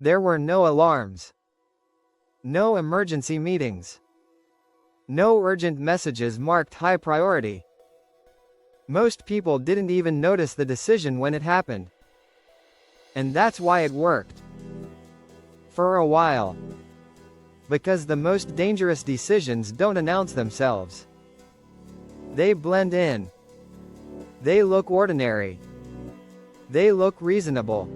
There were no alarms, no emergency meetings, no urgent messages marked high priority. Most people didn't even notice the decision when it happened. And that's why it worked. For a while. Because the most dangerous decisions don't announce themselves. They blend in. They look ordinary. They look reasonable.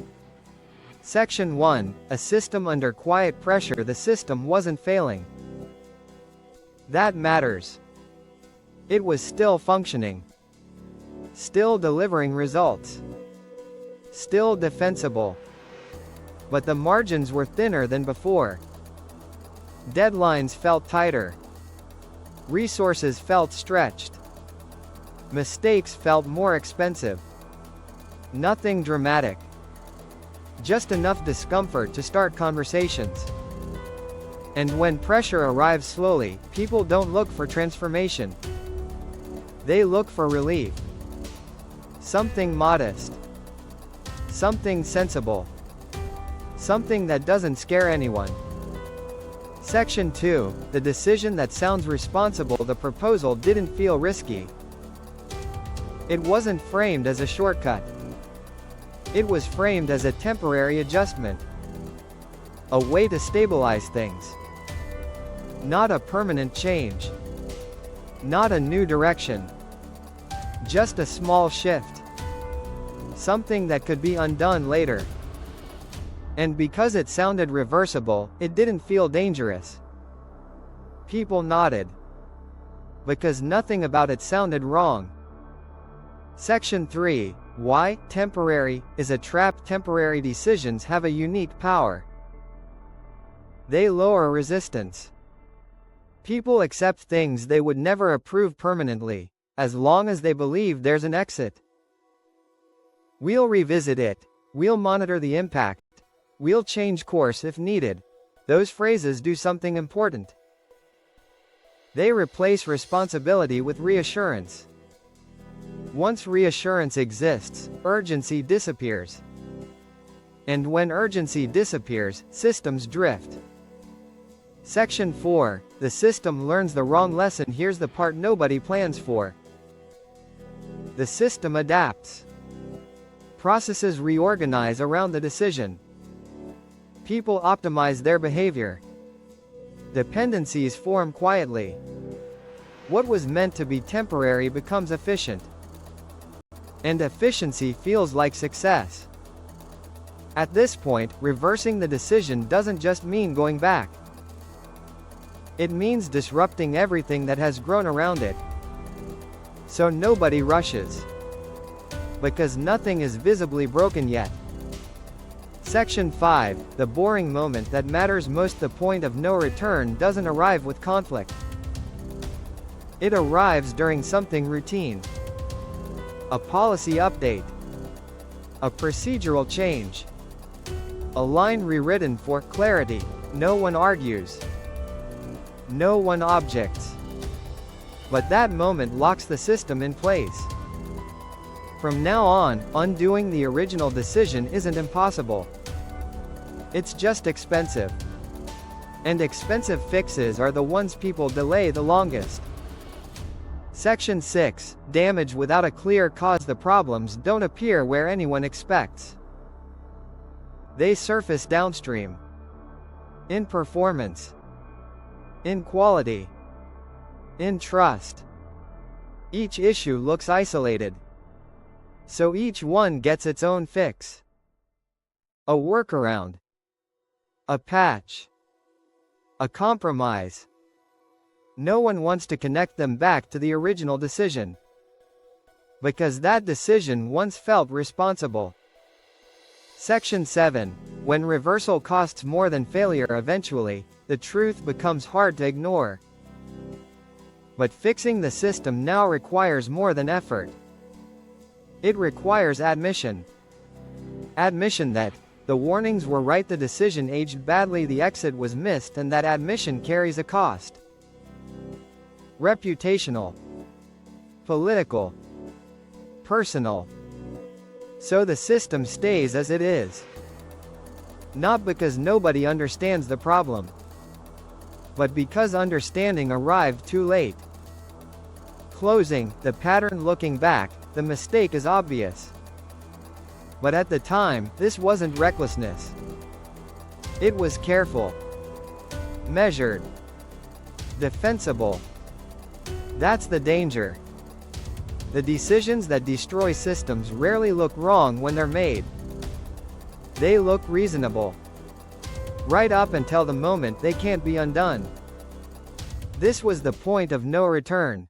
Section 1, a system under quiet pressure. The system wasn't failing. That matters. It was still functioning. Still delivering results. Still defensible. But the margins were thinner than before. Deadlines felt tighter. Resources felt stretched. Mistakes felt more expensive. Nothing dramatic. Just enough discomfort to start conversations. And when pressure arrives slowly, people don't look for transformation. They look for relief. Something modest. Something sensible. Something that doesn't scare anyone. Section 2, the decision that sounds responsible. The proposal didn't feel risky. It wasn't framed as a shortcut. It was framed as a temporary adjustment. A way to stabilize things. Not a permanent change. Not a new direction. Just a small shift. Something that could be undone later. And because it sounded reversible, it didn't feel dangerous. People nodded. Because nothing about it sounded wrong. Section 3, why temporary is a trap. Temporary decisions have a unique power. They lower resistance. People accept things they would never approve permanently, as long as they believe there's an exit. We'll revisit it. We'll monitor the impact. We'll change course if needed. Those phrases do something important. They replace responsibility with reassurance. Once reassurance exists, urgency disappears. And when urgency disappears, systems drift. Section 4, the system learns the wrong lesson. Here's the part nobody plans for. The system adapts. Processes reorganize around the decision. People optimize their behavior. Dependencies form quietly. What was meant to be temporary becomes efficient. And efficiency feels like success. At this point, reversing the decision doesn't just mean going back. It means disrupting everything that has grown around it. So nobody rushes. Because nothing is visibly broken yet. Section 5, the boring moment that matters most. The point of no return doesn't arrive with conflict. It arrives during something routine. A policy update. A procedural change. A line rewritten for clarity. No one argues. No one objects. But that moment locks the system in place. From now on, undoing the original decision isn't impossible. It's just expensive. And expensive fixes are the ones people delay the longest. Section 6, damage without a clear cause. The problems don't appear where anyone expects. They surface downstream. In performance. In quality. In trust. Each issue looks isolated. So each one gets its own fix. A workaround. A patch. A compromise. No one wants to connect them back to the original decision. Because that decision once felt responsible. Section 7, when reversal costs more than failure. Eventually, the truth becomes hard to ignore. But fixing the system now requires more than effort. It requires admission. Admission that the warnings were right, the decision aged badly, the exit was missed, and that admission carries a cost. Reputational. Political. Personal. So the system stays as it is. Not because nobody understands the problem, but because understanding arrived too late. Closing, the pattern. Looking back, the mistake is obvious. But at the time, this wasn't recklessness. It was careful, measured, defensible. That's the danger. The decisions that destroy systems rarely look wrong when they're made. They look reasonable. Right up until the moment they can't be undone. This was the point of no return.